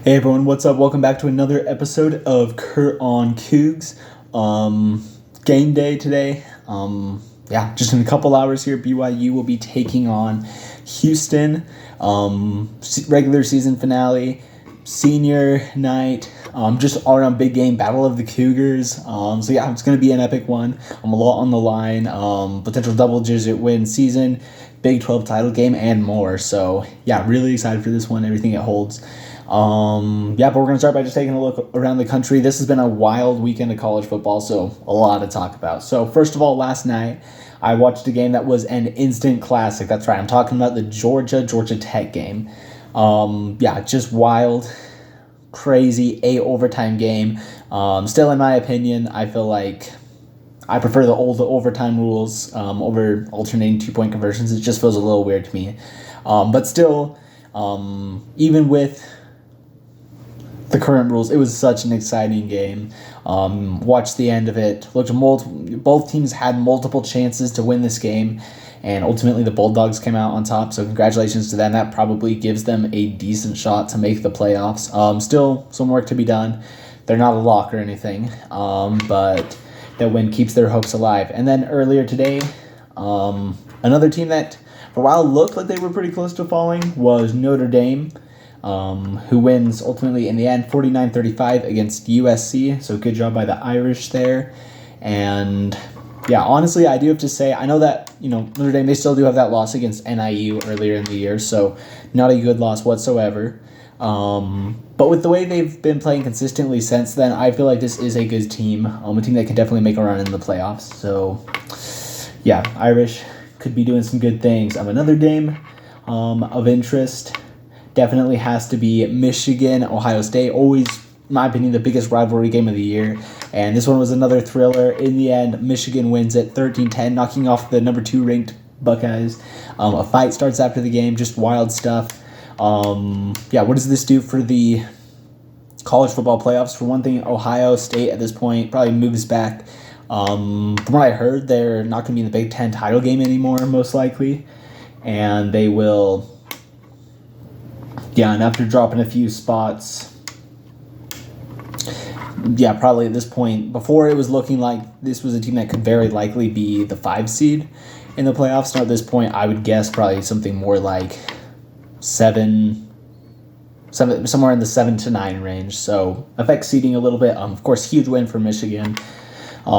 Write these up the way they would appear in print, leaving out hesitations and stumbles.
Hey everyone, what's up? Welcome back to another episode of Kurt on Cougs. Game day today. Just in a couple hours here, BYU will be taking on Houston. Regular season finale, senior night, just all around big game, battle of the Cougars. It's going to be an epic one. A lot on the line, potential double-digit win season, Big 12 title game, and more. So, really excited for this one, everything it holds. But we're going to start by just taking a look around the country. This has been a wild weekend of college football, so a lot to talk about. So, first of all, last night, I watched a game that was an instant classic. That's right, I'm talking about the Georgia Tech game. Just wild, crazy, 8 overtime game. Still, in my opinion, I feel like I prefer the old overtime rules over alternating 2-point conversions. It just feels a little weird to me. But still, even with the current rules, it was such an exciting game. Watched the end of it. Both teams had multiple chances to win this game, and ultimately the Bulldogs came out on top. So congratulations to them. That probably gives them a decent shot to make the playoffs. Still some work to be done. They're not a lock or anything, but that win keeps their hopes alive. And then earlier today, another team that for a while looked like they were pretty close to falling was Notre Dame, who wins ultimately in the end 49-35 against USC. So good job by the Irish there. And honestly, I do have to say, I know that, Notre Dame, they still do have that loss against NIU earlier in the year, so not a good loss whatsoever. But with the way they've been playing consistently since then, I feel like this is a good team, a team that can definitely make a run in the playoffs. So, Irish could be doing some good things. Another game of interest definitely has to be Michigan, Ohio State. Always, in my opinion, the biggest rivalry game of the year. And this one was another thriller. In the end, Michigan wins it 13-10, knocking off the number 2 ranked Buckeyes. A fight starts after the game, just wild stuff. What does this do for the college football playoffs? For one thing, Ohio State at this point probably moves back. From what I heard, they're not going to be in the Big Ten title game anymore, most likely. And they will, and after dropping a few spots, probably at this point, before it was looking like this was a team that could very likely be the 5 seed in the playoffs. Now at this point, I would guess probably something more like 7, somewhere in the 7 to 9 range. So affects seeding a little bit. Of course, huge win for Michigan.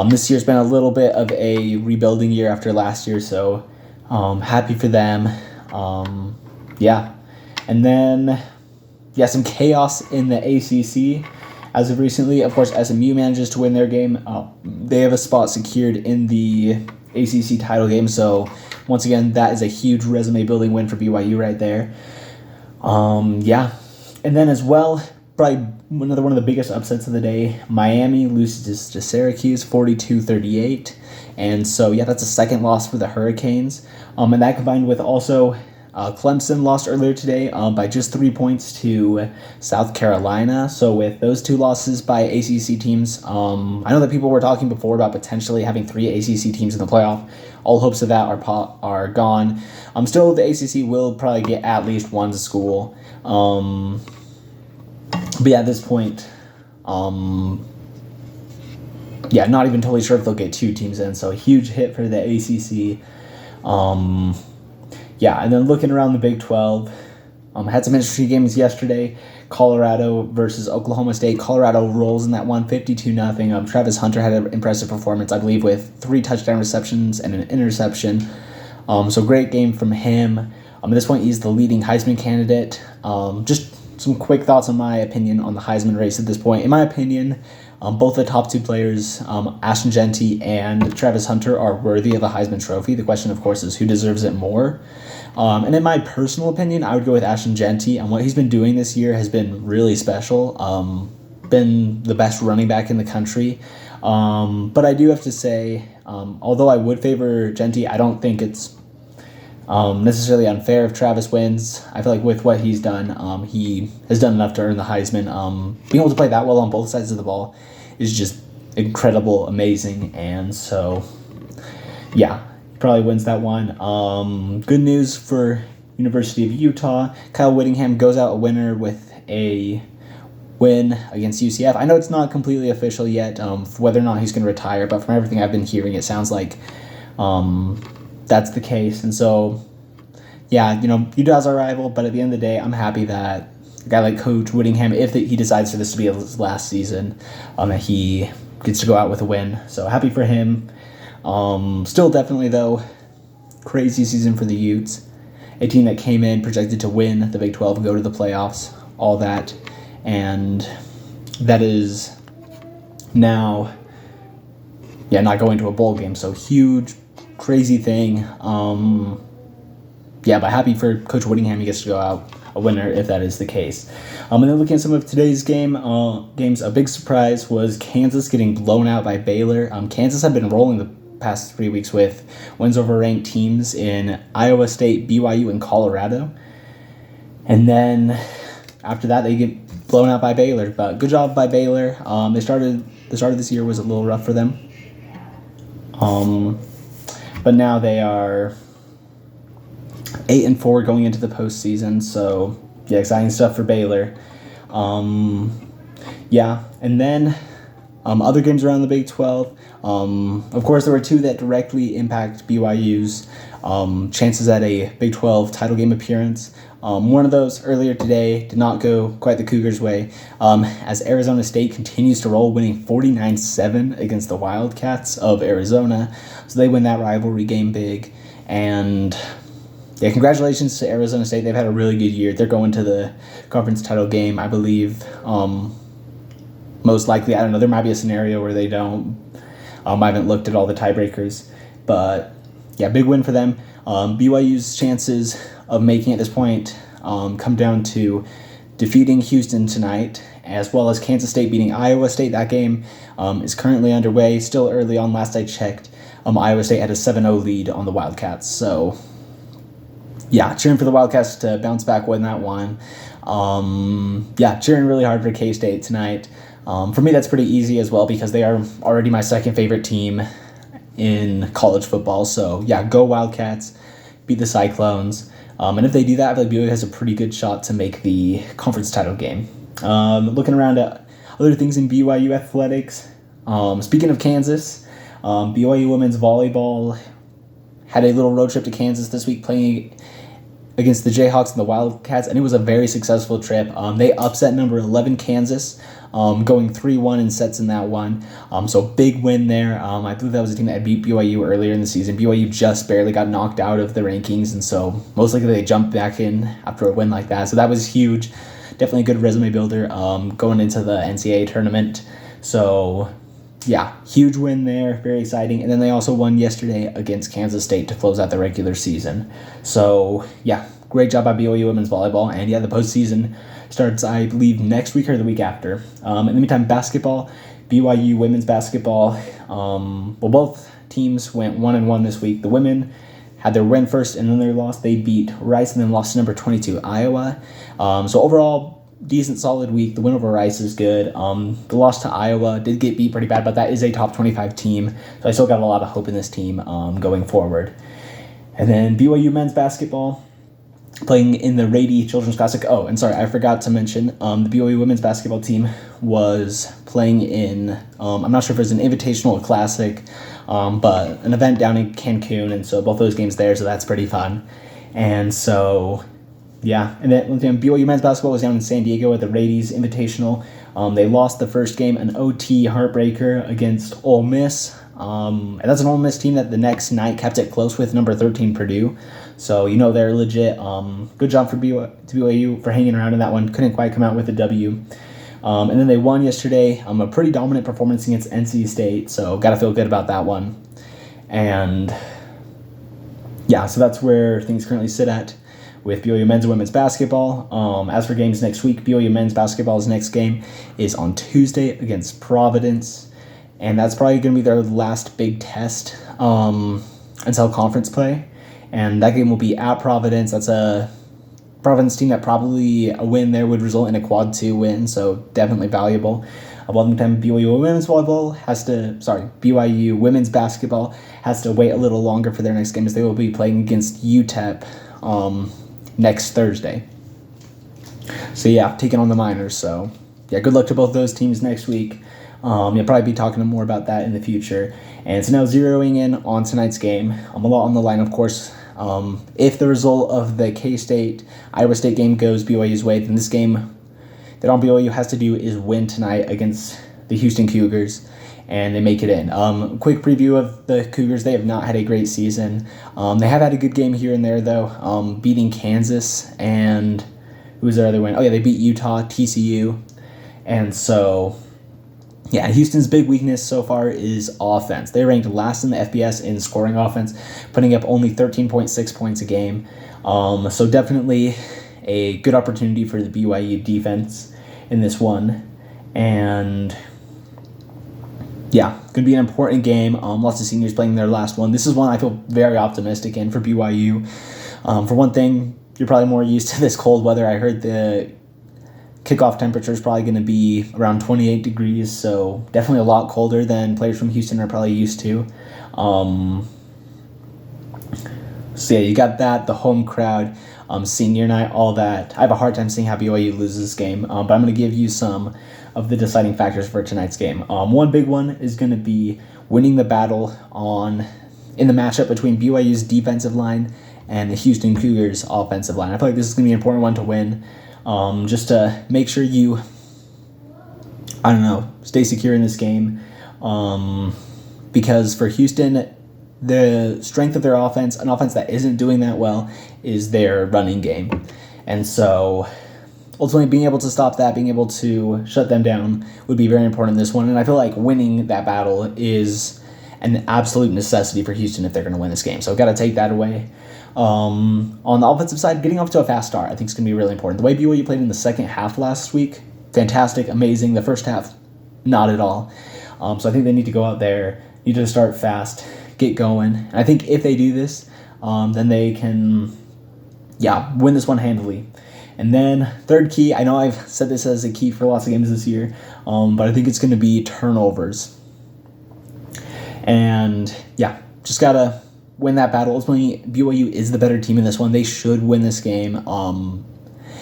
This year's been a little bit of a rebuilding year after last year, so happy for them. And then, some chaos in the ACC as of recently. Of course, SMU manages to win their game. They have a spot secured in the ACC title game, so once again, that is a huge resume-building win for BYU right there. And then as well, probably another one of the biggest upsets of the day, Miami loses to Syracuse 42-38. And so, that's a second loss for the Hurricanes. And that combined with also Clemson lost earlier today by just 3 points to South Carolina. So with those 2 losses by ACC teams, I know that people were talking before about potentially having 3 ACC teams in the playoff. All hopes of that are gone. Still, the ACC will probably get at least one school. But at this point, not even totally sure if they'll get 2 teams in. So a huge hit for the ACC. And then looking around the Big 12, had some interesting games yesterday. Colorado versus Oklahoma State. Colorado rolls in that one, 52-0. Travis Hunter had an impressive performance, I believe, with 3 touchdown receptions and an interception. So great game from him. At this point, he's the leading Heisman candidate. Just some quick thoughts on my opinion on the Heisman race at this point. In my opinion, both the top 2 players, Ashton Jeanty and Travis Hunter, are worthy of a Heisman Trophy. The question, of course, is who deserves it more. And in my personal opinion, I would go with Ashton Jeanty. And what he's been doing this year has been really special. Been the best running back in the country. But I do have to say, although I would favor Jeanty, I don't think it's necessarily unfair if Travis wins. I feel like with what he's done, he has done enough to earn the Heisman. Being able to play that well on both sides of the ball is just incredible, amazing, and so, probably wins that one. Good news for University of Utah. Kyle Whittingham goes out a winner with a win against UCF. I know it's not completely official yet, whether or not he's going to retire, but from everything I've been hearing, it sounds like that's the case. And so, yeah, Utah's our rival, but at the end of the day, I'm happy that a guy like Coach Whittingham, if he decides for this to be his last season, that he gets to go out with a win. So happy for him. Still definitely, though, crazy season for the Utes. A team that came in projected to win the Big 12 and go to the playoffs, all that. And that is now, not going to a bowl game. So huge, crazy thing. But happy for Coach Whittingham. He gets to go out a winner if that is the case. And then looking at some of today's games, a big surprise was Kansas getting blown out by Baylor. Kansas had been rolling the past 3 weeks with wins over ranked teams in Iowa State, BYU, and Colorado. And then after that, they get blown out by Baylor. But good job by Baylor. The start of this year was a little rough for them. But now they are 8-4 going into the postseason. So exciting stuff for Baylor. And then other games around the Big 12. Of course, there were two that directly impact BYU's chances at a Big 12 title game appearance. One of those earlier today did not go quite the Cougars' way, as Arizona State continues to roll, winning 49-7 against the Wildcats of Arizona. So they win that rivalry game big. And congratulations to Arizona State. They've had a really good year. They're going to the conference title game, I believe. Most likely, I don't know. There might be a scenario where they don't. I haven't looked at all the tiebreakers. But, big win for them. BYU's chances of making at this point come down to defeating Houston tonight, as well as Kansas State beating Iowa State. That game is currently underway. Still early on. Last I checked, Iowa State had a 7-0 lead on the Wildcats. So, cheering for the Wildcats to bounce back, win that one. Cheering really hard for K-State tonight. For me, that's pretty easy as well because they are already my second favorite team in college football. So, go Wildcats, beat the Cyclones. And if they do that, I feel like BYU has a pretty good shot to make the conference title game. Looking around at other things in BYU athletics. Speaking of Kansas, BYU women's volleyball had a little road trip to Kansas this week playing against the Jayhawks and the Wildcats, and it was a very successful trip. They upset number 11 Kansas, going 3-1 in sets in that one. So big win there. I believe that was a team that had beat BYU earlier in the season. BYU just barely got knocked out of the rankings, and so most likely they jumped back in after a win like that. So that was huge. Definitely a good resume builder going into the NCAA tournament. So huge win there. Very exciting. And then they also won yesterday against Kansas State to close out the regular season. So, great job by BYU women's volleyball. And, the postseason starts, I believe, next week or the week after. In the meantime, basketball, BYU women's basketball. Both teams went 1-1 this week. The women had their win first and then their loss. They beat Rice and then lost to number 22, Iowa. So overall, decent, solid week. The win over Rice is good. The loss to Iowa did get beat pretty bad, but that is a top 25 team. So I still got a lot of hope in this team going forward. And then BYU men's basketball playing in the Rady Children's Classic. Oh, and sorry, I forgot to mention the BYU women's basketball team was playing in, I'm not sure if it was an invitational or classic, but an event down in Cancun. And so both those games there, so that's pretty fun. And so and then BYU men's basketball was down in San Diego at the Rady's Invitational. They lost the first game, an OT heartbreaker against Ole Miss. And that's an Ole Miss team that the next night kept it close with number 13 Purdue. So, they're legit. Good job for BYU for hanging around in that one. Couldn't quite come out with a W. And then they won yesterday. A pretty dominant performance against NC State. So, got to feel good about that one. And, so that's where things currently sit at with BYU men's and women's basketball. As for games next week, BYU men's basketball's next game is on Tuesday against Providence. And that's probably going to be their last big test until conference play. And that game will be at Providence. That's a Providence team that probably a win there would result in a quad 2 win, so definitely valuable. While the time BYU women's basketball has to wait a little longer for their next game as they will be playing against UTEP next Thursday. So taking on the Miners. So yeah, good luck to both those teams next week. You'll probably be talking more about that in the future. And so now zeroing in on tonight's game, a lot on the line, of course. If the result of the K-State-Iowa State game goes BYU's way, then this game that all BYU has to do is win tonight against the Houston Cougars, and they make it in. Quick preview of the Cougars. They have not had a great season. They have had a good game here and there, though, beating Kansas, and who was their other win? Oh, yeah, they beat Utah, TCU. And so, yeah, Houston's big weakness so far is offense. They're ranked last in the FBS in scoring offense, putting up only 13.6 points a game. So definitely a good opportunity for the BYU defense in this one. And yeah, going to be an important game. Lots of seniors playing their last one. This is one I feel very optimistic in for BYU. For one thing, you're probably more used to this cold weather. I heard the kickoff temperature is probably going to be around 28 degrees, so definitely a lot colder than players from Houston are probably used to. So yeah, you got that, the home crowd, senior night, all that. I have a hard time seeing how BYU loses this game, but I'm going to give you some of the deciding factors for tonight's game. One big one is going to be winning the battle in the matchup between BYU's defensive line and the Houston Cougars offensive line. I feel like this is going to be an important one to win, just to make sure you, stay secure in this game. Because for Houston, the strength of their offense, an offense that isn't doing that well, is their running game. And so ultimately being able to stop that, being able to shut them down would be very important in this one. And I feel like winning that battle is an absolute necessity for Houston if they're going to win this game. So I've got to take that away. On the offensive side, getting off to a fast start I think is going to be really important. The way BYU played in the second half last week, fantastic, amazing. The first half, not at all. So I think they need to go out there, need to start fast, get going. And I think if they do this, then they can, win this one handily. And then third key, I know I've said this as a key for lots of games this year, but I think it's going to be turnovers. And just got to win that battle. Ultimately, BYU is the better team in this one. They should win this game.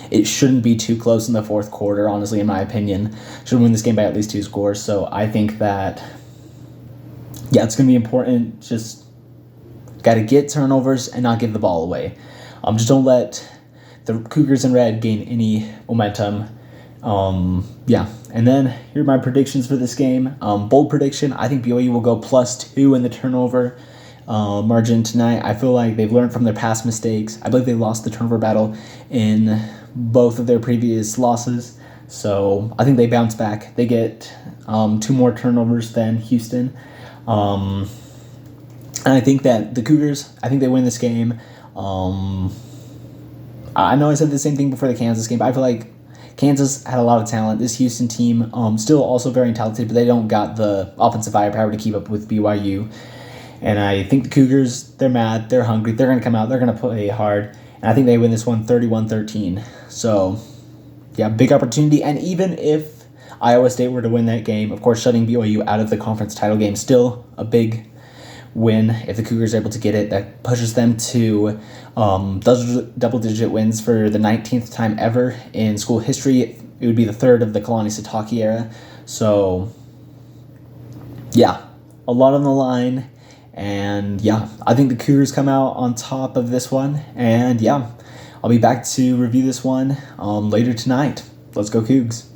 It shouldn't be too close in the fourth quarter, honestly, in my opinion. Should win this game by at least 2 scores. So I think that, it's going to be important. Just got to get turnovers and not give the ball away. Just don't let the Cougars in red gain any momentum. And then here are my predictions for this game. Bold prediction, I think BYU will go +2 in the turnover margin tonight. I feel like they've learned from their past mistakes. I believe they lost the turnover battle in both of their previous losses. So I think they bounce back. They get 2 more turnovers than Houston. And I think that the Cougars, I think they win this game. I know I said the same thing before the Kansas game, but I feel like Kansas had a lot of talent. This Houston team, still also very talented, but they don't got the offensive firepower to keep up with BYU. And I think the Cougars, they're mad, they're hungry, they're going to come out, they're going to play hard. And I think they win this one 31-13. So, big opportunity. And even if Iowa State were to win that game, of course, shutting BYU out of the conference title game, still a big win if the Cougars are able to get it. That pushes them to double-digit wins for the 19th time ever in school history. It would be the 3rd of the Kalani Sitake era. So, a lot on the line. And I think the Cougars come out on top of this one. And I'll be back to review this one later tonight. Let's go Cougs.